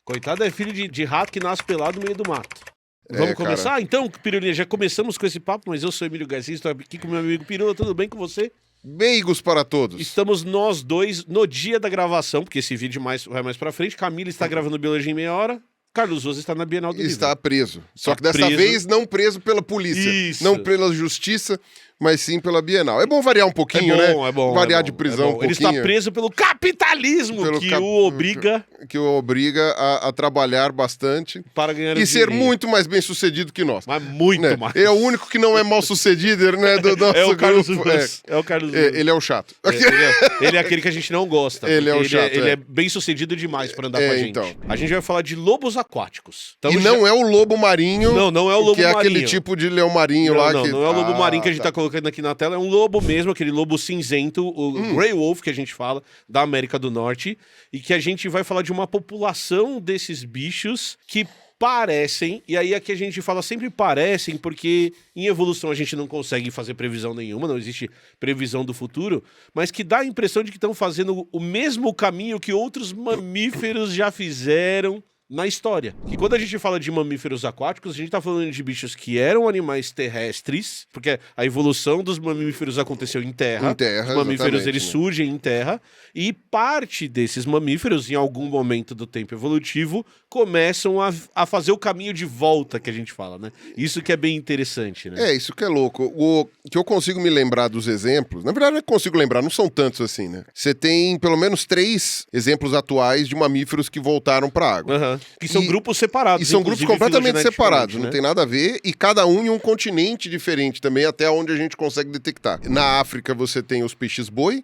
Coitado é filho de rato que nasce pelado no meio do mato. Vamos começar? Cara. Então, Pirulinha, já começamos com esse papo, mas eu sou Emílio Garcia, estou aqui com meu amigo Pirula, tudo bem com você? Beijos para todos. Estamos nós dois no dia da gravação, porque esse vídeo vai mais pra frente. Camila está gravando Biologia em Meia Hora. Carlos Oza está na Bienal do Livro. Está preso. Só que dessa vez não preso pela polícia. Isso. Não pela justiça, mas sim pela Bienal. É bom variar um pouquinho, né? É bom. Variar de prisão um pouquinho. Ele está preso pelo capitalismo que o obriga... Que o obriga a trabalhar bastante. Para ganhar e ser muito mais bem sucedido que nós. Mas muito né? mais. É o único que não é mal sucedido, né? Do nosso é o Carlos grupo. É o Carlos Luz. Ele é o chato. Ele é aquele que a gente não gosta. Ele é o chato. Ele é bem sucedido demais para andar com a gente. Então. A gente vai falar de lobos aquáticos. E não é o lobo marinho. Não é o lobo marinho. Que é aquele tipo de leão marinho lá. Não é o lobo marinho que a gente tá colocando aqui na tela. É um lobo mesmo, aquele lobo cinzento, o Grey Wolf que a gente fala, da América do Norte. E que a gente vai falar de uma população desses bichos que parecem, e aí aqui a gente fala sempre parecem, porque em evolução a gente não consegue fazer previsão nenhuma, não existe previsão do futuro, mas que dá a impressão de que estão fazendo o mesmo caminho que outros mamíferos já fizeram na história. E quando a gente fala de mamíferos aquáticos, a gente tá falando de bichos que eram animais terrestres, porque a evolução dos mamíferos aconteceu em terra. Os mamíferos, eles surgem em terra, e parte desses mamíferos, em algum momento do tempo evolutivo, começam a fazer o caminho de volta, que a gente fala, né? Isso que é bem interessante, né? Isso que é louco. O que eu consigo me lembrar dos exemplos, na verdade eu consigo lembrar, não são tantos assim, né? Você tem pelo menos 3 exemplos atuais de mamíferos que voltaram pra água. Que são grupos separados. E são grupos completamente separados, né? Não tem nada a ver, e cada um em um continente diferente também, até onde a gente consegue detectar. Na África você tem os peixes-boi,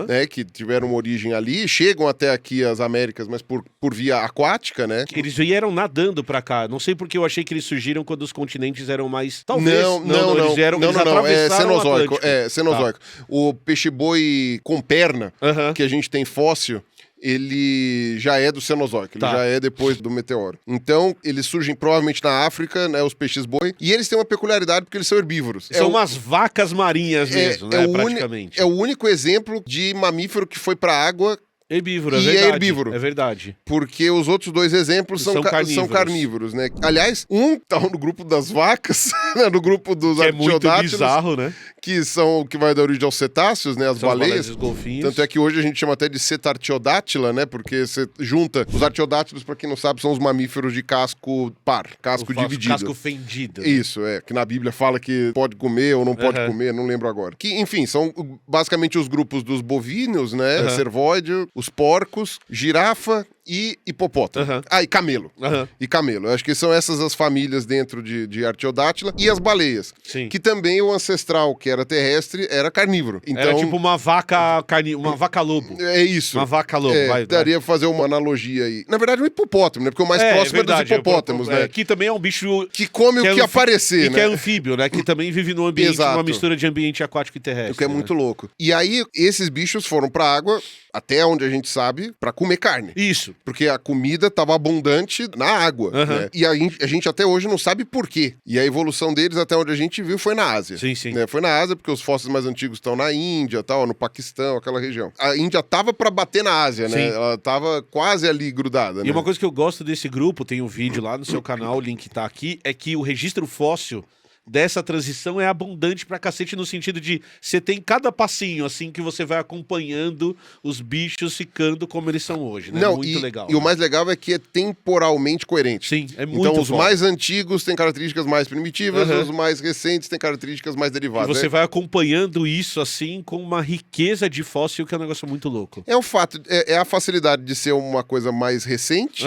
né, que tiveram uma origem ali, chegam até aqui as Américas, mas por via aquática, né? Eles vieram nadando pra cá, não sei porque eu achei que eles surgiram quando os continentes eram mais... Talvez. Não, eles vieram, eles atravessaram Cenozoico. Cenozoico. Tá. O peixe-boi com perna, que a gente tem fóssil, ele já é do Cenozoico, ele já é depois do meteoro. Então, eles surgem provavelmente na África, né, os peixes-boi, e eles têm uma peculiaridade porque eles são herbívoros. São umas vacas marinhas mesmo, né, praticamente. É o único exemplo de mamífero que foi pra água herbívoro, é herbívoro. É verdade. Porque os outros 2 exemplos são carnívoros, né? Aliás, um tá no grupo das vacas, né? No grupo dos artiodátilos. É muito bizarro, né? Que vai dar origem aos cetáceos, né? As baleias. Os golfinhos. Tanto é que hoje a gente chama até de cetartiodátila, né? Porque você junta... Os artiodátilos, pra quem não sabe, são os mamíferos de casco par, casco dividido. Casco fendido. Né? Isso, que na Bíblia fala que pode comer ou não pode comer, não lembro agora. Que, enfim, são basicamente os grupos dos bovinos, né? Cervoide, os porcos, girafa e hipopótamo. E camelo. E camelo. Eu acho que são essas as famílias dentro de artiodátila. E as baleias. Sim. Que também o ancestral, que era terrestre, era carnívoro. Então, era tipo uma vaca-lobo. É isso. Uma vaca-lobo. Daria pra fazer uma analogia aí. Na verdade, um hipopótamo, né? Porque o mais próximo é dos hipopótamos, né? Que também é um bicho... Que come o que aparecer, né? Que é anfíbio, né? Que também vive num ambiente, uma mistura de ambiente aquático e terrestre. O que é muito louco. E aí, esses bichos foram pra água, até onde a gente sabe, pra comer carne. Isso. Porque a comida estava abundante na água. Né? E a gente até hoje não sabe por quê. E a evolução deles, até onde a gente viu, foi na Ásia. Sim, sim. Né? Foi na Ásia, porque os fósseis mais antigos estão na Índia, tal, no Paquistão, aquela região. A Índia tava para bater na Ásia, né? Ela tava quase ali grudada. E né? uma coisa que eu gosto desse grupo, tem um vídeo lá no seu canal, o link tá aqui, é que o registro fóssil dessa transição é abundante pra cacete, no sentido de você tem cada passinho, assim, que você vai acompanhando os bichos ficando como eles são hoje, né? Muito legal. E o mais legal é que é temporalmente coerente. Sim, é muito Então, os mais antigos têm características mais primitivas, os mais recentes têm características mais derivadas. E você vai acompanhando isso, assim, com uma riqueza de fóssil, que é um negócio muito louco. É o fato, é a facilidade de ser uma coisa mais recente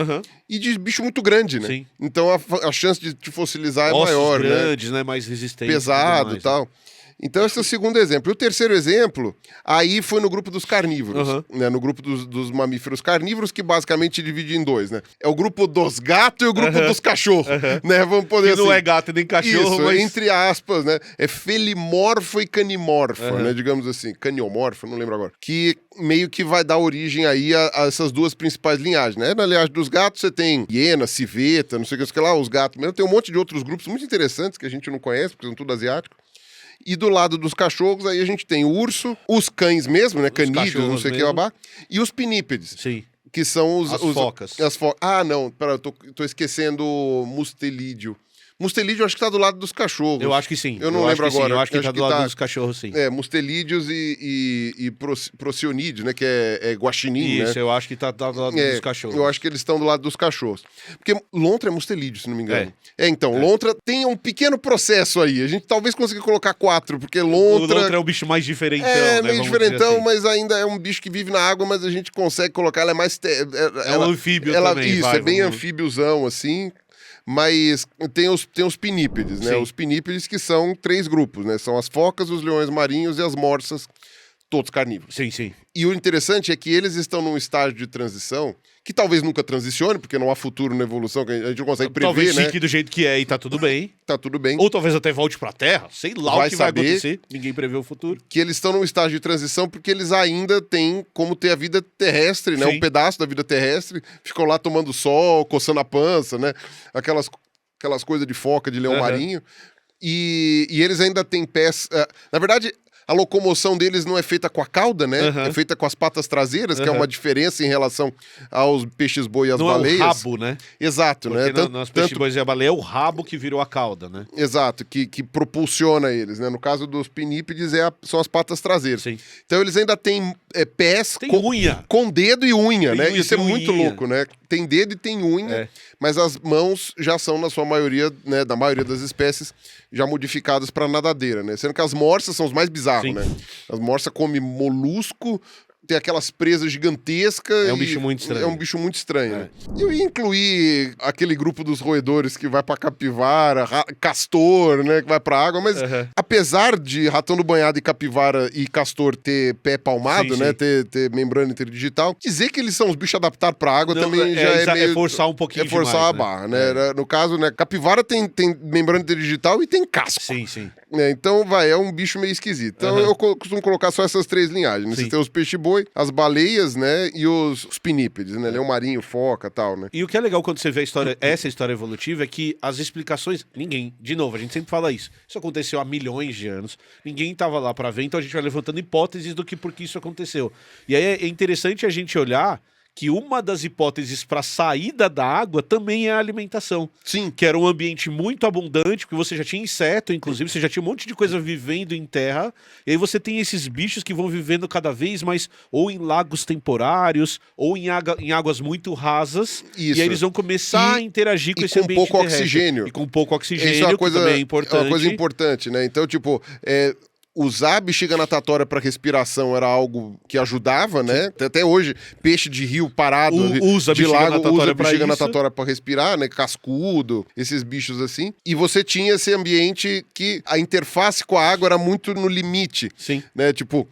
e de bicho muito grande, né? Sim. Então, a chance de te fossilizar Ossos é maior, grandes, né? Mais resistente. Pesado e tal. Então, esse é o segundo exemplo. E o terceiro exemplo, aí foi no grupo dos carnívoros, né? No grupo dos mamíferos carnívoros, que basicamente divide em 2, né? É o grupo dos gatos e o grupo dos cachorros, né? Vamos poder que não é gato nem cachorro, isso, mas... entre aspas, né? É felimorfo e canimorfo, né? Digamos assim, caniomorfo, não lembro agora. Que meio que vai dar origem aí a essas 2 principais linhagens, né? Na linhagem dos gatos você tem hiena, civeta, não sei o que lá, os gatos mesmo. Tem um monte de outros grupos muito interessantes que a gente não conhece, porque são tudo asiáticos. E do lado dos cachorros, aí a gente tem o urso, os cães mesmo, né? Canídeos, não sei o que, babá, e os pinípedes. Sim. Que são As focas. Ah, não, pera, eu tô esquecendo mustelídeo. Mustelídeo eu acho que tá do lado dos cachorros. Eu acho que sim. Eu não lembro agora. Eu acho que tá do lado dos cachorros, sim. É, mustelídeos e procionídeos, né? Que é guaxinim, né? Isso, eu acho que tá do lado dos cachorros. Eu acho que eles estão do lado dos cachorros. Porque lontra é mustelídeo, se não me engano. Então, lontra tem um pequeno processo aí. A gente talvez consiga colocar 4, porque lontra... O lontra é o bicho mais diferentão, né? Meio diferentão, assim. Mas ainda é um bicho que vive na água, mas a gente consegue colocar, ela é mais... É um anfíbio também, isso, é bem anfíbiozão, assim... Mas tem os pinípedes, né? Sim. Os pinípedes que são 3 grupos, né? São as focas, os leões marinhos e as morsas, todos carnívoros. Sim, sim. E o interessante é que eles estão num estágio de transição que talvez nunca transicione, porque não há futuro na evolução, que a gente não consegue prever, talvez né? Talvez fique do jeito que é e tá tudo bem. Tá tudo bem. Ou talvez até volte pra Terra, sei lá o que vai acontecer, ninguém prevê o futuro. Que eles estão num estágio de transição porque eles ainda têm como ter a vida terrestre, né? Sim. Um pedaço da vida terrestre, ficam lá tomando sol, coçando a pança, né? Aquelas coisas de foca, de leão marinho. E eles ainda têm pés... na verdade... A locomoção deles não é feita com a cauda, né? É feita com as patas traseiras, que é uma diferença em relação aos peixes-boi e às baleias. Não é o rabo, né? Exato, porque né? Nos peixes-bois e a baleia é o rabo que virou a cauda, né? Exato, que propulsiona eles, né? No caso dos pinípedes, são as patas traseiras. Sim. Então eles ainda têm pés unha. Com dedo e unha, né? Isso é muito unha. louco, né? Tem dedo e tem unha, mas as mãos já são, na sua maioria, né? Da maioria das espécies, já modificadas para nadadeira, né? Sendo que as morsas são os mais bizarros, né? As morsas comem molusco, tem aquelas presas gigantescas. É um bicho muito estranho. É um bicho muito estranho, né? Eu ia incluir aquele grupo dos roedores que vai pra capivara, castor, né? Que vai pra água, mas apesar de ratão do banhado e capivara e castor ter pé palmado, né? Ter membrana interdigital, dizer que eles são os bichos adaptados pra água também já é meio... É forçar um pouquinho demais. É forçar a barra, né? No caso, né? Capivara tem membrana interdigital e tem casco. Sim, sim. Então, é um bicho meio esquisito. Então, eu costumo colocar só essas 3 linhagens. Né? Você tem os peixe-boi, as baleias, né? E os pinípedes, né? Leão marinho, foca e tal, né? E o que é legal quando você vê essa história evolutiva é que as explicações... de novo, a gente sempre fala isso. Isso aconteceu há milhões de anos. Ninguém estava lá para ver, então a gente vai levantando hipóteses do que por que isso aconteceu. E aí é interessante a gente olhar que uma das hipóteses para a saída da água também é a alimentação. Sim. Que era um ambiente muito abundante, porque você já tinha inseto, inclusive, você já tinha um monte de coisa vivendo em terra, e aí você tem esses bichos que vão vivendo cada vez mais ou em lagos temporários, ou em águas muito rasas, isso. E aí eles vão começar a interagir com esse ambiente pouco terrestre. Oxigênio. E com pouco oxigênio, isso é uma coisa, que também é importante. É uma coisa importante, né? Então, tipo... Usar a bexiga natatória para respiração era algo que ajudava, né? Até hoje, peixe de rio parado, usa de lago, usa a pra bexiga natatória para respirar, né? Cascudo, esses bichos assim. E você tinha esse ambiente que a interface com a água era muito no limite. Sim. Né? Tipo,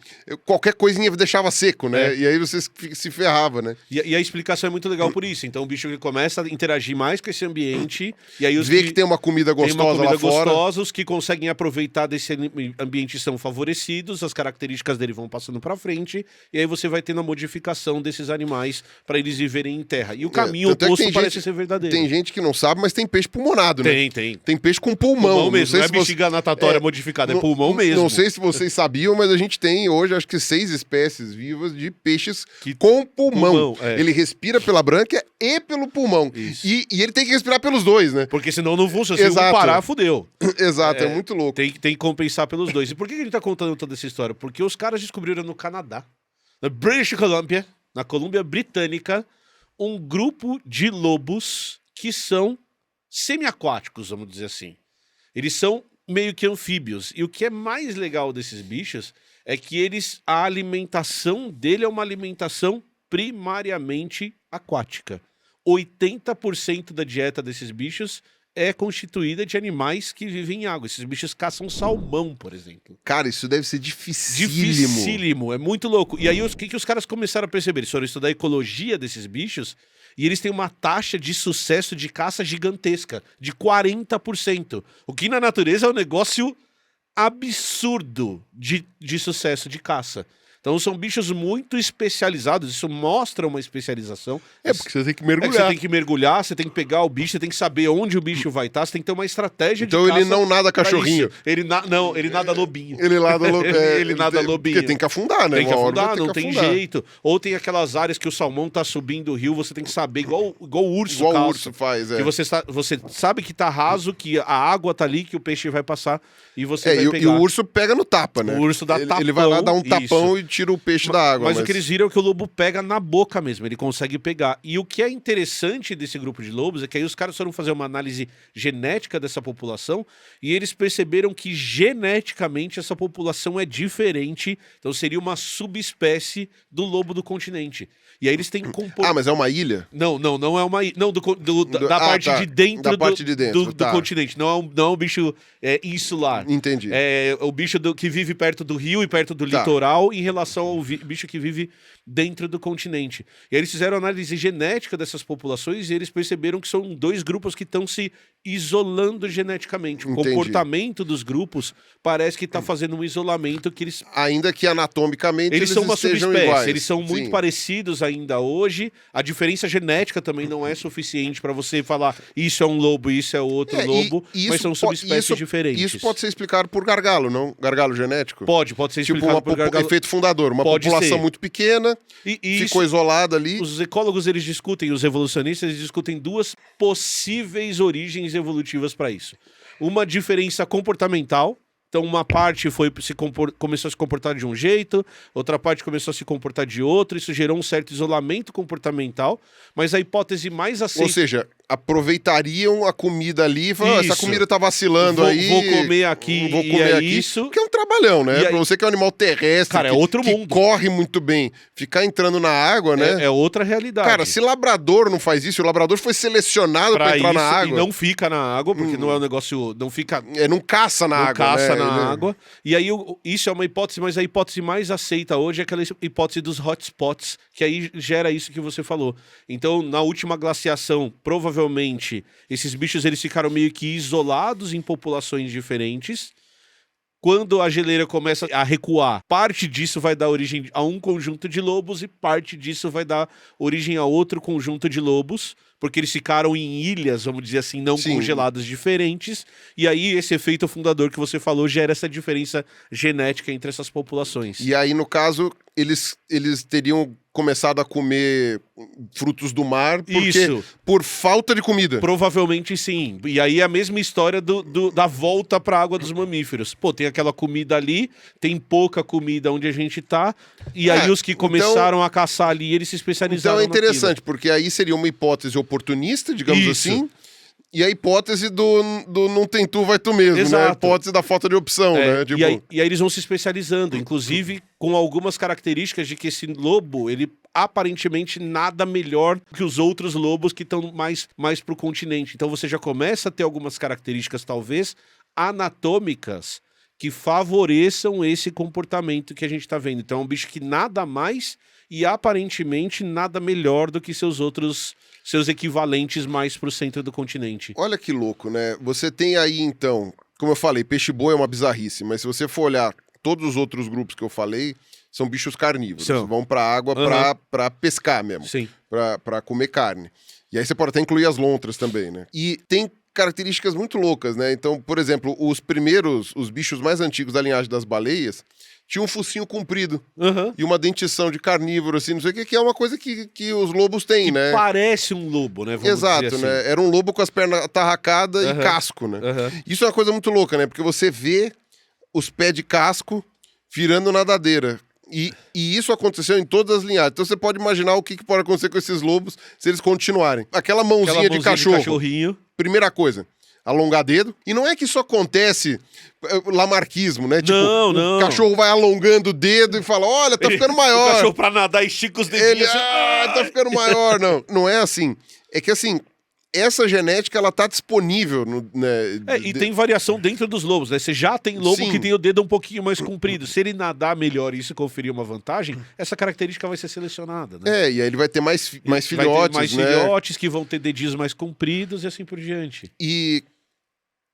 qualquer coisinha deixava seco, né? E aí você se ferrava, né? E a explicação é muito legal por isso. Então o bicho que começa a interagir mais com esse ambiente, e aí vê que tem uma comida gostosa lá fora. Os que conseguem aproveitar desse ambiente são favorecidos, as características dele vão passando pra frente, e aí você vai tendo a modificação desses animais para eles viverem em terra. E o caminho oposto parece ser verdadeiro. Tem gente que não sabe, mas tem peixe pulmonado, né? Tem peixe com pulmão mesmo, não é bexiga natatória modificada, é pulmão mesmo. Não sei se vocês sabiam, mas a gente tem hoje, acho que 6 espécies vivas de peixes com pulmão. Ele respira pela brânquia e pelo pulmão. E ele tem que respirar pelos dois, né? Porque senão não funciona. Se um parar, fudeu. Exato, é muito louco. Tem que compensar pelos dois. E por que ele tá contando toda essa história? Porque os caras descobriram no Canadá, na British Columbia, na Colômbia Britânica, um grupo de lobos que são semiaquáticos, vamos dizer assim. Eles são meio que anfíbios. E o que é mais legal desses bichos é que a alimentação dele é uma alimentação primariamente aquática. 80% da dieta desses bichos é constituída de animais que vivem em água. Esses bichos caçam salmão, por exemplo. Cara, isso deve ser dificílimo. Dificílimo, é muito louco. E aí, o que os caras começaram a perceber? Eles foram estudar a ecologia desses bichos e eles têm uma taxa de sucesso de caça gigantesca, de 40%. O que na natureza é um negócio absurdo de sucesso de caça. Então são bichos muito especializados, isso mostra uma especialização. Porque você tem que É que mergulhar. você tem que mergulhar, você tem que pegar o bicho, você tem que saber onde o bicho vai estar, você tem que ter uma estratégia Então de ele caça não nada pra cachorrinho. isso. Não, ele nada lobinho. Ele nada, Ele nada lobinho. Porque tem que afundar, né? Tem que Uma hora vai afundar, ter não que tem afundar. jeito. Ou tem aquelas áreas que o salmão tá subindo o rio, você tem que saber, igual o urso Igual o calça. urso faz, Que você sabe que tá raso, que a água tá ali, que o peixe vai passar e você vai pegar. E o urso pega no tapa, né? O urso dá Ele vai lá dar um tapão, tapão e tira o peixe da água. Mas o que eles viram é que o lobo pega na boca mesmo, ele consegue pegar. E o que é interessante desse grupo de lobos é que aí os caras foram fazer uma análise genética dessa população e eles perceberam que geneticamente essa população é diferente, então seria uma subespécie do lobo do continente. E aí eles têm mas é uma ilha? Não é uma ilha. Não, da parte de dentro, da parte de dentro do continente. Não é um bicho insular. Entendi. É o bicho que vive perto do rio e perto do litoral em relação ao bicho que vive dentro do continente. E aí eles fizeram análise genética dessas populações e eles perceberam que são dois grupos que estão se isolando geneticamente. O Entendi. comportamento dos grupos parece que está fazendo um isolamento que eles... Ainda que anatomicamente Eles são uma estejam subespécie, iguais. eles são muito Sim. parecidos ainda hoje. A diferença genética também não é suficiente para você falar isso é um lobo, isso é outro lobo, mas são subespécies diferentes. Isso pode ser explicado por gargalo, não? Gargalo genético? Pode ser Tipo explicado por gargalo. efeito fundador, uma Pode população ser. muito pequena, E ficou isolada ali. Os ecólogos eles discutem, os evolucionistas eles discutem duas possíveis origens evolutivas para isso. Uma diferença comportamental. Então, uma parte começou a se comportar de um jeito, outra parte começou a se comportar de outro, isso gerou um certo isolamento comportamental, mas a hipótese mais aceita... Ou seja, aproveitariam a comida ali e falaram, essa Isso. comida tá vacilando aí. Vou comer aqui, vou comer aqui. isso. Porque é um trabalhão, né? E aí- Pra você que é um animal terrestre, Cara, é que, outro que mundo. corre muito bem, ficar entrando na água, né? É outra realidade. Cara, se labrador não faz isso, o labrador foi selecionado pra entrar na isso, água. e não fica na água, porque não é um negócio... Não fica... Não caça na Não água, caça né? na água. E aí, isso é uma hipótese, mas a hipótese mais aceita hoje é aquela hipótese dos hotspots, que aí gera isso que você falou. Então, na última glaciação, provavelmente, esses bichos eles ficaram meio que isolados em populações diferentes. Quando a geleira começa a recuar, parte disso vai dar origem a um conjunto de lobos e parte disso vai dar origem a outro conjunto de lobos, porque eles ficaram em ilhas, vamos dizer assim, não Sim. congeladas diferentes, e aí esse efeito fundador que você falou gera essa diferença genética entre essas populações. E aí, no caso, eles teriam começado a comer frutos do mar por falta de comida. Provavelmente sim. E aí é a mesma história da volta para a água dos mamíferos. Pô, tem aquela comida ali, tem pouca comida onde a gente tá, e aí os que começaram a caçar ali, eles se especializaram Então é interessante, naquilo. porque aí seria uma hipótese oportunista, digamos Isso. assim, e a hipótese do não tem tu, vai tu mesmo, né? A Exato. hipótese da falta de opção, né? Tipo, E aí eles vão se especializando, inclusive com algumas características de que esse lobo, ele aparentemente nada melhor que os outros lobos que estão mais pro continente. Então você já começa a ter algumas características, talvez, anatômicas que favoreçam esse comportamento que a gente está vendo. Então é um bicho que nada mais e aparentemente nada melhor do que seus equivalentes mais pro centro do continente. olha que louco, né? Você tem aí, então, como eu falei, peixe-boi é uma bizarrice, mas se você for olhar todos os outros grupos que eu falei, são bichos carnívoros. São. Vão pra água pra pescar mesmo, Sim. pra comer carne. E aí você pode até incluir as lontras também, né? E tem características muito loucas, né? Então, por exemplo, os bichos mais antigos da linhagem das baleias, tinham um focinho comprido e uma dentição de carnívoro, assim, não sei o que é uma coisa que os lobos têm, né? Parece um lobo, né? Vamos Exato, dizer assim. né? Era um lobo com as pernas atarracadas e casco, né? Isso é uma coisa muito louca, né? Porque você vê os pés de casco virando nadadeira. E isso aconteceu em todas as linhagens. Então você pode imaginar o que pode acontecer com esses lobos se eles continuarem. Aquela mãozinha de cachorro. Cachorrinho. Primeira coisa, alongar dedo. E não é que isso acontece lamarquismo, né? Tipo, Não. o cachorro vai alongando o dedo e fala, olha, tá ficando O maior. cachorro pra nadar estica os dedinhos. Ele, tá ficando maior. Não é assim. É que assim, essa genética, ela tá disponível. E tem variação dentro dos lobos, né? Você já tem lobo Sim. que tem o dedo um pouquinho mais comprido. Se ele nadar melhor e isso conferir uma vantagem, essa característica vai ser selecionada, né? E aí ele vai ter mais Vai filhotes, ter mais né? filhotes que vão ter dedinhos mais compridos e assim por diante. E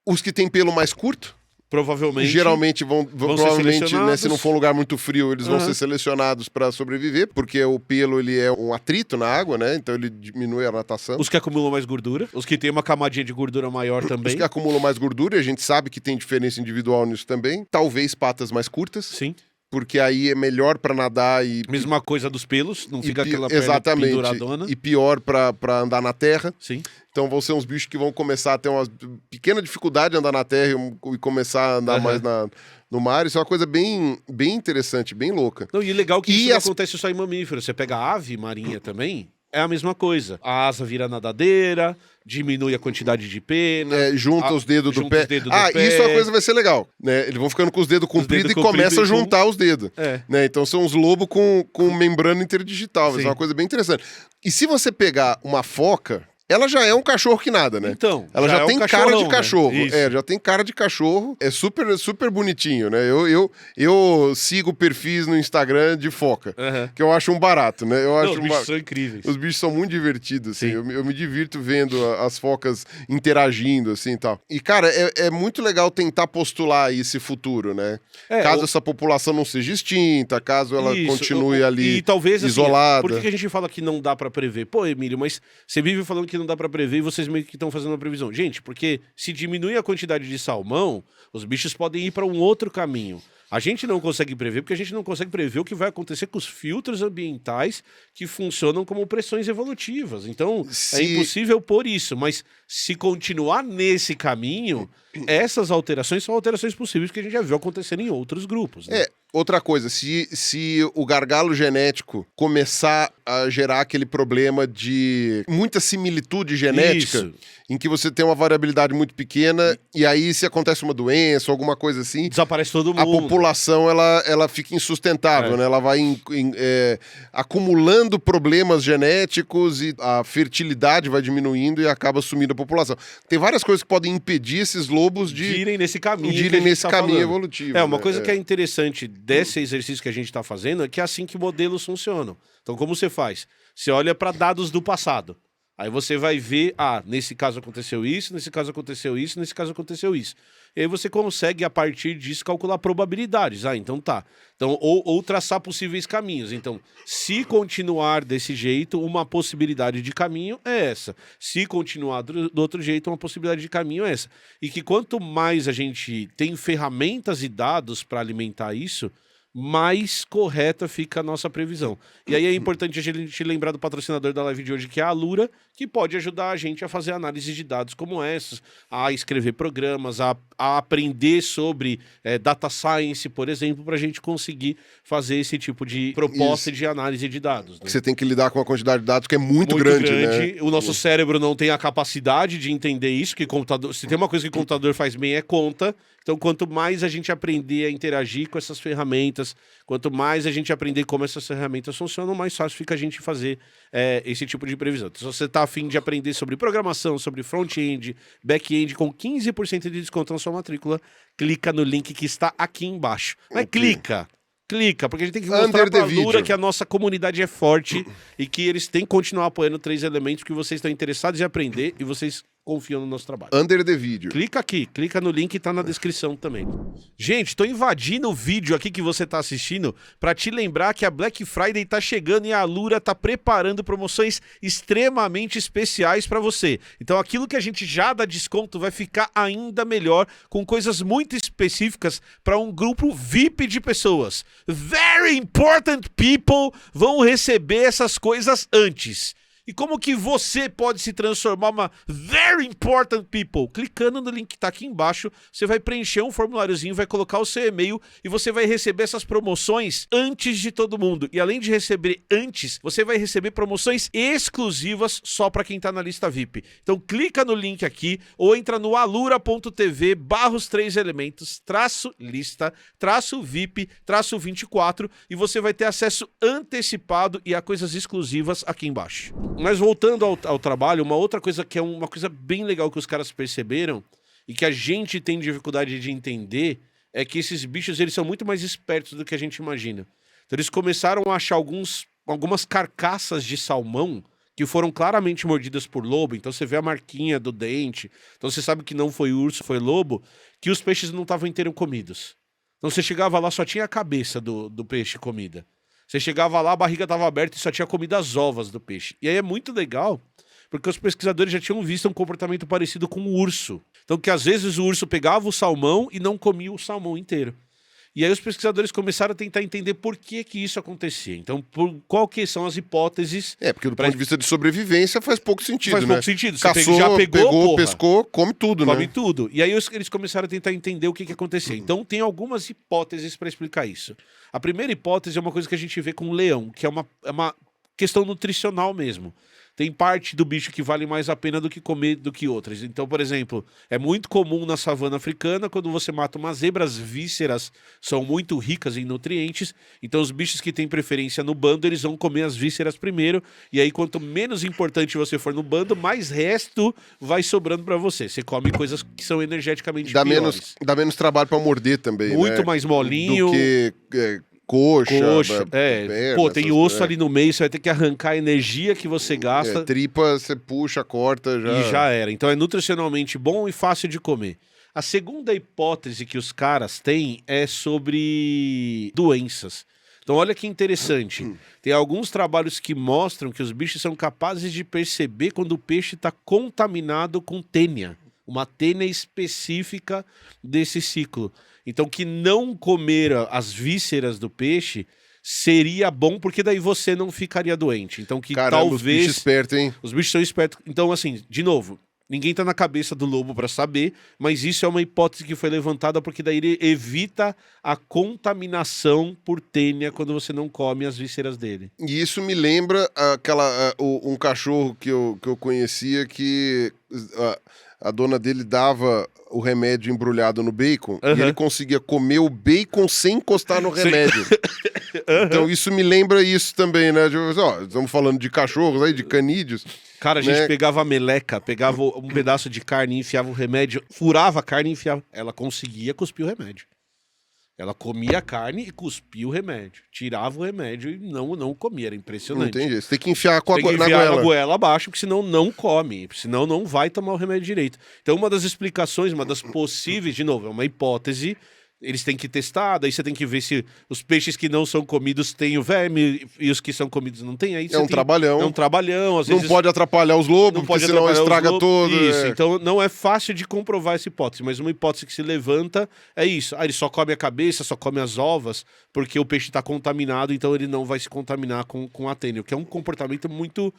os que têm pelo mais curto, provavelmente... Geralmente provavelmente, né, se não for um lugar muito frio, eles vão Uhum. ser selecionados para sobreviver, porque o pelo ele é um atrito na água, né? Então ele diminui a natação. Os que acumulam mais gordura, os que têm uma camadinha de gordura maior Os também. que acumulam mais gordura, a gente sabe que tem diferença individual nisso também. Talvez patas mais curtas, Sim. porque aí é melhor para nadar e... Mesma coisa dos pelos, não fica aquela perna Exatamente. penduradona. E pior para andar na terra. Sim. Então vão ser uns bichos que vão começar a ter uma pequena dificuldade de andar na terra e começar a andar mais no mar. Isso é uma coisa bem interessante, bem louca. Não, e legal que E isso não as- acontece só em mamífero. Você pega a ave marinha também, é a mesma coisa. A asa vira nadadeira, diminui a quantidade de pena. Junta os dedos do junta pé. os dedos do pé. Isso é uma coisa que vai ser legal, né? Eles vão ficando com os dedos compridos dedos e começam a compridos e juntar os dedos. É. Né? Então são uns lobos com membrana interdigital. Isso Sim. é uma coisa bem interessante. E se você pegar uma foca, ela já é um cachorro que nada, né? Então, Ela já é um tem cara cachorrão, de cachorro. né? Isso. Já tem cara de cachorro. É super bonitinho, né? Eu sigo perfis no Instagram de foca, Aham. que eu acho um barato, né? Eu Não, acho os bichos são incríveis. Os bichos são muito divertidos, assim. Sim. Eu me divirto vendo as focas interagindo, assim, e tal. E, cara, é muito legal tentar postular aí esse futuro, né? Caso essa população não seja extinta, caso ela Isso, continue ali e talvez, assim, isolada. por que a gente fala que não dá pra prever? Pô, Emílio, mas você vive falando que não dá pra prever e vocês meio que estão fazendo uma previsão. Gente, porque se diminui a quantidade de salmão, os bichos podem ir pra um outro caminho. A gente não consegue prever porque a gente não consegue prever o que vai acontecer com os filtros ambientais que funcionam como pressões evolutivas. Então, é impossível por isso. Mas se continuar nesse caminho, essas alterações são alterações possíveis que a gente já viu acontecer em outros grupos. Né? Outra coisa, se o gargalo genético começar a gerar aquele problema de muita similitude genética, Isso. em que você tem uma variabilidade muito pequena, e aí se acontece uma doença, alguma coisa assim, Desaparece todo mundo. a população ela fica insustentável, né? Ela vai acumulando problemas genéticos e a fertilidade vai diminuindo e acaba sumindo a população. Tem várias coisas que podem impedir esses lobos de irem nesse caminho. irem que a gente nesse tá caminho falando. evolutivo. É, uma né? coisa que é interessante desse exercício que a gente está fazendo é que é assim que modelos funcionam. Então, como você faz? Você olha para dados do passado. Aí você vai ver, nesse caso aconteceu isso, nesse caso aconteceu isso, nesse caso aconteceu isso. E aí você consegue, a partir disso, calcular probabilidades. Então tá. Então, ou traçar possíveis caminhos. Então, se continuar desse jeito, uma possibilidade de caminho é essa. Se continuar do outro jeito, uma possibilidade de caminho é essa. E que quanto mais a gente tem ferramentas e dados para alimentar isso, mais correta fica a nossa previsão. E aí é importante a gente lembrar do patrocinador da live de hoje, que é a Alura, que pode ajudar a gente a fazer análise de dados como essas, a escrever programas, a aprender sobre data science, por exemplo, para a gente conseguir fazer esse tipo de proposta de análise de dados. Né? Você tem que lidar com uma quantidade de dados que é muito grande, né? O nosso cérebro não tem a capacidade de entender isso, que computador, se tem uma coisa que o computador faz bem é conta. Então, quanto mais a gente aprender a interagir com essas ferramentas, quanto mais a gente aprender como essas ferramentas funcionam, mais fácil fica a gente fazer esse tipo de previsão. Então, se você está afim de aprender sobre programação, sobre front-end, back-end, com 15% de desconto na sua matrícula, clica no link que está aqui embaixo. Mas clica, porque a gente tem que mostrar para a Alura que a nossa comunidade é forte e que eles têm que continuar apoiando 3 elementos que vocês estão interessados em aprender e vocês confiam no nosso trabalho. Under the video. Clica aqui, clica no link que tá na descrição também. Gente, tô invadindo o vídeo aqui que você tá assistindo para te lembrar que a Black Friday tá chegando e a Alura tá preparando promoções extremamente especiais para você. Então aquilo que a gente já dá desconto vai ficar ainda melhor com coisas muito específicas para um grupo VIP de pessoas. Very important people vão receber essas coisas antes. E como que você pode se transformar uma very important people? Clicando no link que tá aqui embaixo, você vai preencher um formuláriozinho, vai colocar o seu e-mail e você vai receber essas promoções antes de todo mundo. E além de receber antes, você vai receber promoções exclusivas só para quem tá na lista VIP. Então clica no link aqui ou entra no alura.tv/os3elementos, /lista, -VIP, -24 e você vai ter acesso antecipado e a coisas exclusivas aqui embaixo. Mas voltando ao trabalho, uma outra coisa que é uma coisa bem legal que os caras perceberam e que a gente tem dificuldade de entender é que esses bichos eles são muito mais espertos do que a gente imagina. Então eles começaram a achar algumas carcaças de salmão que foram claramente mordidas por lobo, então você vê a marquinha do dente, então você sabe que não foi urso, foi lobo, que os peixes não estavam inteiros comidos. Então você chegava lá, só tinha a cabeça do peixe comida. Você chegava lá, a barriga estava aberta e só tinha comido as ovas do peixe. E aí é muito legal, porque os pesquisadores já tinham visto um comportamento parecido com o urso. Então que às vezes o urso pegava o salmão e não comia o salmão inteiro. E aí os pesquisadores começaram a tentar entender por que isso acontecia. Então, qual que são as hipóteses... Porque do ponto de vista de sobrevivência faz pouco sentido, Faz né? pouco sentido. Você Caçou, já pegou, pescou, come tudo, né? Come tudo. E aí eles começaram a tentar entender o que acontecia. Então, tem algumas hipóteses para explicar isso. A primeira hipótese é uma coisa que a gente vê com o leão, que é uma questão nutricional mesmo. Tem parte do bicho que vale mais a pena do que comer do que outras. Então, por exemplo, é muito comum na savana africana, quando você mata uma zebra, as vísceras são muito ricas em nutrientes. Então, os bichos que têm preferência no bando, eles vão comer as vísceras primeiro. E aí, quanto menos importante você for no bando, mais resto vai sobrando para você. Você come coisas que são energeticamente piores. Dá menos trabalho para morder também, muito né? mais molinho. Do que... Coxa, perna, pô, tem osso ali no meio, você vai ter que arrancar a energia que você gasta. Tripa, você puxa, corta, já... E já era. Então é nutricionalmente bom e fácil de comer. A segunda hipótese que os caras têm é sobre doenças. Então olha que interessante. Tem alguns trabalhos que mostram que os bichos são capazes de perceber quando o peixe está contaminado com tênia. Uma tênia específica desse ciclo. Então, que não comer as vísceras do peixe seria bom, porque daí você não ficaria doente. Então, que Caramba, talvez... os bichos espertos, hein? Os bichos são espertos. Então, assim, de novo, ninguém tá na cabeça do lobo para saber, mas isso é uma hipótese que foi levantada porque daí ele evita a contaminação por tênia quando você não come as vísceras dele. E isso me lembra um cachorro que eu conhecia que... A dona dele dava o remédio embrulhado no bacon e ele conseguia comer o bacon sem encostar no remédio. Então isso me lembra isso também, né? Estamos falando de cachorros aí, de canídeos. Cara, a gente pegava a meleca, pegava um pedaço de carne e enfiava o remédio, furava a carne e enfiava. Ela conseguia cuspir o remédio. Ela comia a carne e cuspia o remédio. Tirava o remédio e não comia. Era impressionante. Não entendi. Você tem que enfiar na goela abaixo, porque senão não come. Senão não vai tomar o remédio direito. Então uma das explicações, uma das possíveis, de novo, é uma hipótese. Eles têm que testar, daí você tem que ver se os peixes que não são comidos têm o verme e os que são comidos não têm. Aí trabalhão. É um trabalhão. Às vezes não pode atrapalhar os lobos, porque senão estraga todo. Isso, então não é fácil de comprovar essa hipótese, mas uma hipótese que se levanta é isso. Ele só come a cabeça, só come as ovas, porque o peixe está contaminado, então ele não vai se contaminar com a tênia, que é um comportamento muito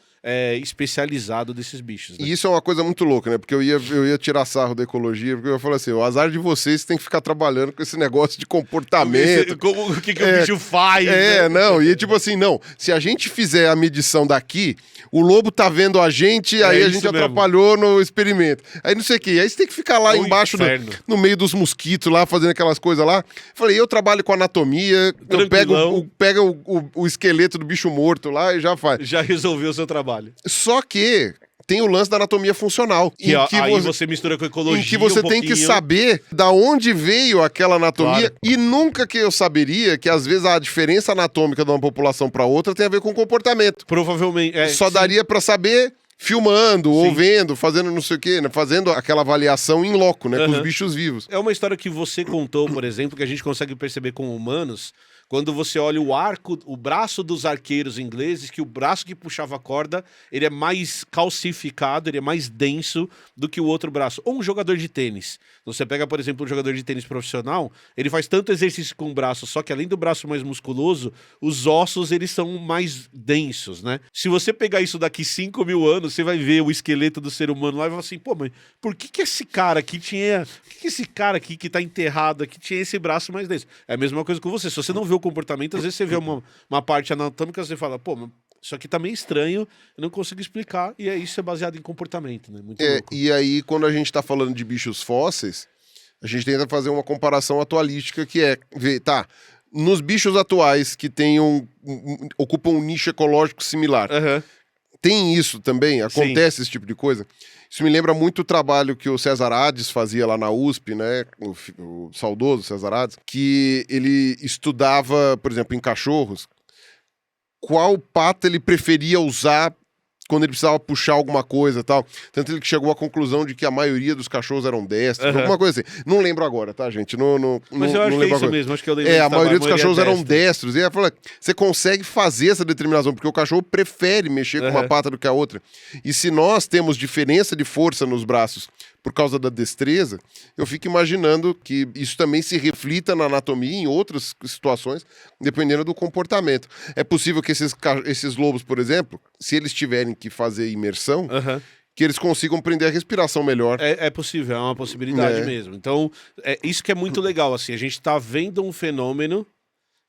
especializado desses bichos. Né? E isso é uma coisa muito louca, né? Porque eu ia tirar sarro da ecologia, porque eu ia falar assim, o azar de vocês tem que ficar trabalhando com esse negócio de comportamento. O que o bicho faz, né? Não, e tipo assim, não, se a gente fizer a medição daqui, o lobo tá vendo a gente, aí a gente atrapalhou no experimento. Aí não sei o quê, aí você tem que ficar lá embaixo, no meio dos mosquitos lá, fazendo aquelas coisas lá. Falei, eu trabalho com anatomia, eu pego o esqueleto do bicho morto lá e já faz. Já resolveu o seu trabalho. Só que... tem o lance da anatomia funcional. Aí você mistura com ecologia. Em que você tem que saber da onde veio aquela anatomia. Claro. E nunca que eu saberia que, às vezes, a diferença anatômica de uma população para outra tem a ver com comportamento. Provavelmente. Só daria para saber filmando, ou vendo, fazendo não sei o quê, né? Fazendo aquela avaliação in loco, né? Com os bichos vivos. É uma história que você contou, por exemplo, que a gente consegue perceber com humanos. Quando você olha o braço dos arqueiros ingleses, que o braço que puxava a corda, ele é mais calcificado, ele é mais denso do que o outro braço. Ou um jogador de tênis. Você pega, por exemplo, um jogador de tênis profissional, ele faz tanto exercício com o braço, só que além do braço mais musculoso, os ossos, eles são mais densos, né? Se você pegar isso daqui 5.000 anos, você vai ver o esqueleto do ser humano lá e vai falar assim, pô, mas por que esse cara aqui tinha... Por que esse cara aqui que tá enterrado aqui tinha esse braço mais denso? É a mesma coisa com você. Se você não vê o comportamento, às vezes você vê uma parte anatômica, você fala, pô, isso aqui tá meio estranho, eu não consigo explicar, e isso é baseado em comportamento, né? Muito louco. E aí, quando a gente tá falando de bichos fósseis, a gente tenta fazer uma comparação atualística, que é ver, nos bichos atuais que ocupam um nicho ecológico similar, tem isso também? Acontece esse tipo de coisa? Isso me lembra muito o trabalho que o César Hades fazia lá na USP, né? O saudoso César Hades, que ele estudava, por exemplo, em cachorros, qual pata ele preferia usar quando ele precisava puxar alguma coisa e tal. Tanto ele que chegou à conclusão de que a maioria dos cachorros eram destros, alguma coisa assim. Não lembro agora, tá, gente? Mas eu acho que é isso mesmo, acho que eu lembro. A maioria dos cachorros eram destros. E ela falou, você consegue fazer essa determinação, porque o cachorro prefere mexer com uma pata do que a outra. E se nós temos diferença de força nos braços por causa da destreza, eu fico imaginando que isso também se reflita na anatomia em outras situações, dependendo do comportamento. É possível que esses lobos, por exemplo, se eles tiverem que fazer imersão, que eles consigam prender a respiração melhor. É possível, é uma possibilidade mesmo. Então, isso que é muito legal, assim, a gente tá vendo um fenômeno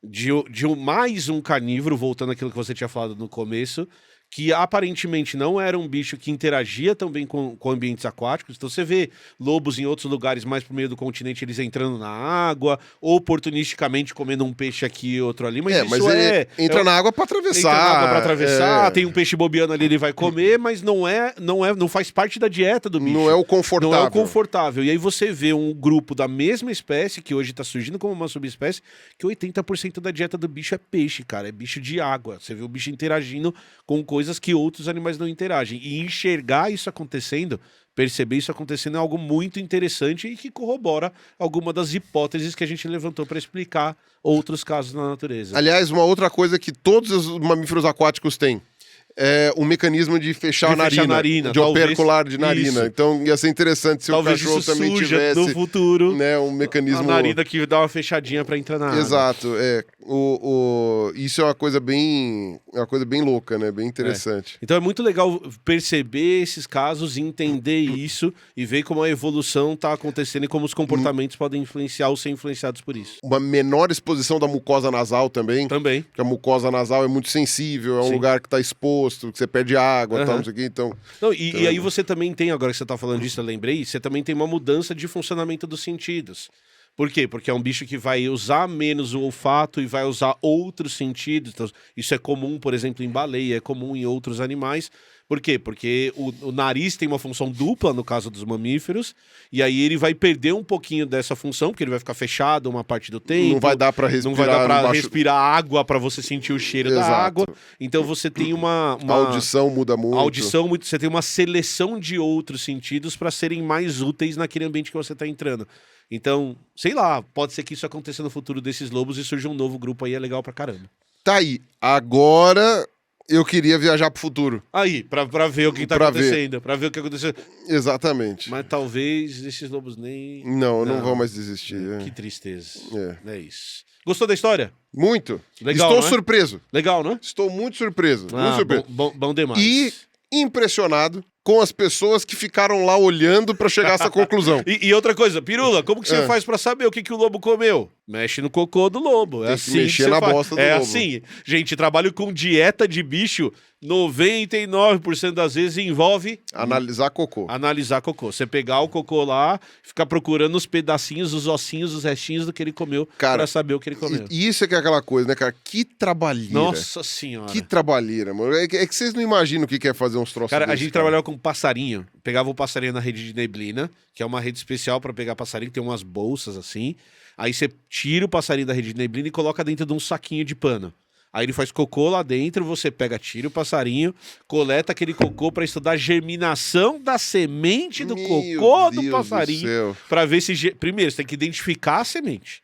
de mais um carnívoro, voltando àquilo que você tinha falado no começo, que aparentemente não era um bicho que interagia também com ambientes aquáticos. Então você vê lobos em outros lugares mais pro meio do continente, eles entrando na água, oportunisticamente comendo um peixe aqui e outro ali, mas isso ele entra na água para atravessar. Entra na água para atravessar, tem um peixe bobeando ali, ele vai comer, mas não faz parte da dieta do bicho. Não é o confortável. Não é o confortável. E aí você vê um grupo da mesma espécie, que hoje tá surgindo como uma subespécie, que 80% da dieta do bicho é peixe, cara, é bicho de água. Você vê o bicho interagindo com coisas que outros animais não interagem. E enxergar isso acontecendo, perceber isso acontecendo é algo muito interessante e que corrobora alguma das hipóteses que a gente levantou para explicar outros casos na natureza. Aliás, uma outra coisa que todos os mamíferos aquáticos têm é o mecanismo de fechar a narina, de opercular de narina. Isso. Então ia ser interessante se talvez o cachorro também tivesse no futuro, né, um mecanismo... A narina que dá uma fechadinha para entrar na água. Exato, isso é uma coisa bem louca, né, bem interessante. Então é muito legal perceber esses casos, entender isso e ver como a evolução está acontecendo e como os comportamentos podem influenciar ou ser influenciados por isso. Uma menor exposição da mucosa nasal também. Porque a mucosa nasal é muito sensível, é um lugar que está exposto, que você perde água, tal, não sei o que, então... Não, e aí você também tem, agora que você tá falando disso, eu lembrei, você também tem uma mudança de funcionamento dos sentidos. Por quê? Porque é um bicho que vai usar menos o olfato e vai usar outros sentidos. Então, isso é comum, por exemplo, em baleia, é comum em outros animais. Por quê? Porque o nariz tem uma função dupla no caso dos mamíferos, e aí ele vai perder um pouquinho dessa função, porque ele vai ficar fechado uma parte do tempo. Não vai dar para respirar. Não vai dar para respirar água, para você sentir o cheiro da água. Então você tem uma... A audição muda muito. Você tem uma seleção de outros sentidos para serem mais úteis naquele ambiente que você está entrando. Então, sei lá, pode ser que isso aconteça no futuro desses lobos e surja um novo grupo aí, é legal pra caramba. Tá aí, agora... Eu queria viajar pro futuro. Aí, pra ver o que tá acontecendo. Pra ver o que aconteceu. Exatamente. Mas talvez esses lobos nem... Não vão mais desistir. Que tristeza. É isso. Gostou da história? Muito. Legal, Estou surpreso. Legal, né? Estou muito surpreso. Muito surpreso. Bom demais. E impressionado com as pessoas que ficaram lá olhando pra chegar a essa conclusão. E outra coisa, Pirula, como que você faz pra saber o que o lobo comeu? Mexe no cocô do lobo. Tem que mexer na bosta do lobo. É assim. Gente, trabalho com dieta de bicho, 99% das vezes envolve... Analisar cocô. Analisar cocô. Você pegar o cocô lá, ficar procurando os pedacinhos, os ossinhos, os restinhos do que ele comeu, pra saber o que ele comeu. E isso é que é aquela coisa, né, cara? Que trabalheira. Nossa senhora. Que trabalheira, mano. É que vocês não imaginam o que é fazer uns troços Cara, a gente trabalhava com passarinho. Pegava o passarinho na rede de neblina, que é uma rede especial pra pegar passarinho, tem umas bolsas assim. Aí você tira o passarinho da rede de neblina e coloca dentro de um saquinho de pano. Aí ele faz cocô lá dentro, você pega, tira o passarinho, coleta aquele cocô pra estudar a germinação da semente do cocô do passarinho. Pra ver se... Primeiro, você tem que identificar a semente.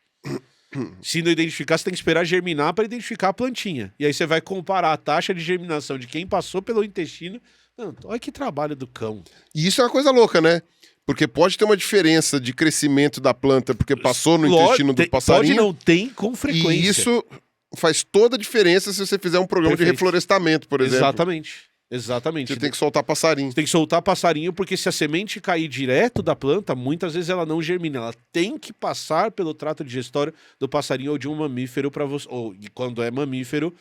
Se não identificar, você tem que esperar germinar pra identificar a plantinha. E aí você vai comparar a taxa de germinação de quem passou pelo intestino. Olha que trabalho do cão. E isso é uma coisa louca, né? Porque pode ter uma diferença de crescimento da planta porque passou no intestino do passarinho. Pode, não tem com frequência. E isso faz toda a diferença se você fizer um programa de reflorestamento, por exemplo. Exatamente. Você tem que soltar passarinho. Você tem que soltar passarinho porque se a semente cair direto da planta, muitas vezes ela não germina. Ela tem que passar pelo trato digestório do passarinho ou de um mamífero para você, ou quando é mamífero,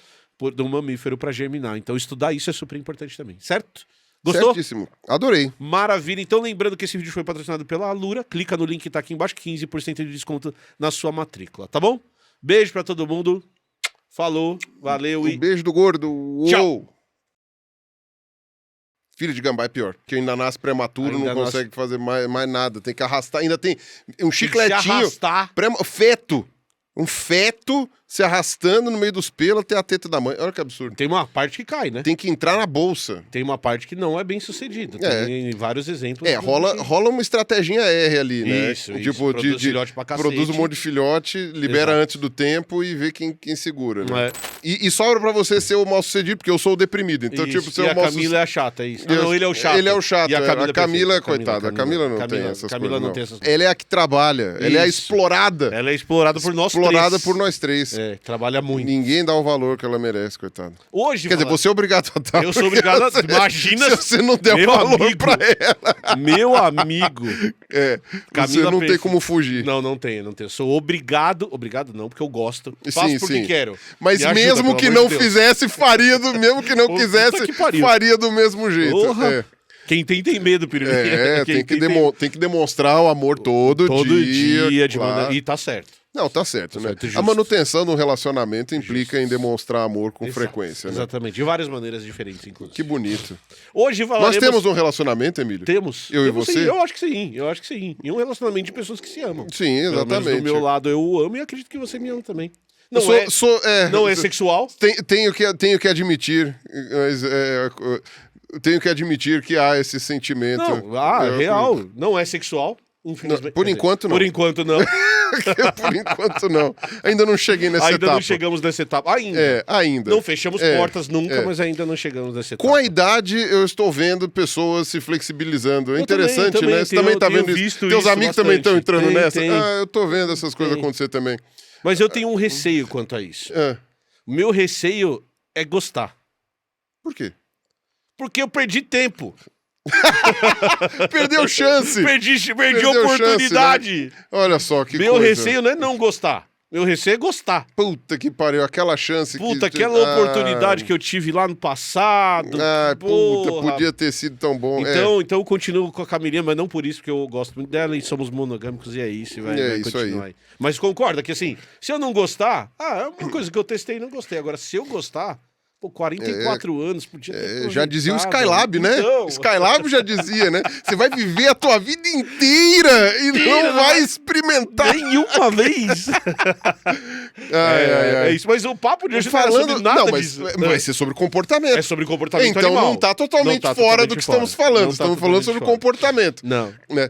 de um mamífero para germinar. Então estudar isso é super importante também, certo? Gostou? Certíssimo. Adorei. Maravilha. Então, lembrando que esse vídeo foi patrocinado pela Alura, clica no link que tá aqui embaixo, 15% de desconto na sua matrícula, tá bom? Beijo pra todo mundo. Falou, valeu e... beijo do gordo. Tchau. Filho de gambá é pior, porque ainda nasce prematuro, ainda não consegue fazer mais nada. Tem que arrastar, ainda tem um chicletinho. Arrastar. Feto. Um feto se arrastando no meio dos pelos até a teta da mãe. Olha que absurdo. Tem uma parte que cai, né? Tem que entrar na bolsa. Tem uma parte que não é bem sucedida. Tem vários exemplos. Rola uma estratégia R ali, né? Isso, tipo, produz filhote pra cacete. Produz um monte de filhote, libera antes do tempo e vê quem segura, né? E sobra pra você ser o mal sucedido, porque eu sou o deprimido. Então, isso. tipo, ser e o a mal Camila é a chata, é isso. Não, ele é o chato. Ele é o chato. E a Camila, coitada. A Camila não tem essas Camila coisas. não tem essas coisas. Ela é a que trabalha. Ela é a explorada. Ela é explorada por nós três. Explorada por nós três. Trabalha muito. Ninguém dá o valor que ela merece, coitada. Hoje, quer dizer, você é obrigado a dar. Eu sou obrigado a... Imagina se você não der o valor pra ela. Meu amigo. Você não tem como fugir. Não tenho. Eu sou obrigado não, porque eu gosto. Faço porque quero. Mas mesmo que não fizesse, faria do mesmo que não quisesse, faria do mesmo jeito. Quem tem medo, Pirulito. Tem que demonstrar o amor todo dia. Claro. E tá certo. Não, tá certo, né? A manutenção do relacionamento implica em demonstrar amor com frequência, né? Exatamente, de várias maneiras diferentes, inclusive. Que bonito. Hoje falaremos... Nós temos um relacionamento, Emílio? Temos. E você? Sim, eu acho que sim. E um relacionamento de pessoas que se amam. Sim, exatamente. Do meu lado eu o amo e acredito que você me ama também. Não é sexual. Tenho que admitir, mas tenho que admitir que há esse sentimento. Real. Não é sexual. Infelizmente. Por enquanto não. Por enquanto não. Por enquanto não. Ainda não cheguei nessa etapa. Ainda não chegamos nessa etapa. Ainda. Não fechamos portas nunca, mas ainda não chegamos nessa etapa. Com a idade, eu estou vendo pessoas se flexibilizando. É interessante, também, né? Você também tá vendo isso. Teus amigos também estão entrando nessa? Eu tô vendo essas coisas acontecer também. Mas eu tenho um receio quanto a isso. O meu receio é gostar. Por quê? Porque eu perdi tempo. Perdeu chance. Perdi oportunidade. Chance, né? Olha só que Meu receio não é não gostar. Meu receio é gostar. Puta que pariu, aquela chance aquela oportunidade que eu tive lá no passado. Podia ter sido tão bom. Então eu continuo com a Camilinha, mas não por isso, porque eu gosto muito dela e somos monogâmicos e é isso. Vai isso continuar aí. Mas concorda que assim, se eu não gostar, é uma coisa que eu testei e não gostei. Agora, se eu gostar... 44 anos, podia ter já dizia o Skylab, né? Skylab já dizia, né? Você vai viver a tua vida inteira e não vai experimentar. Nenhuma vez. É isso, mas o papo de hoje não é sobre nada disso. Vai ser sobre comportamento. É sobre comportamento então animal. Não tá totalmente fora do que estamos falando. Estamos falando sobre comportamento. Não. Né?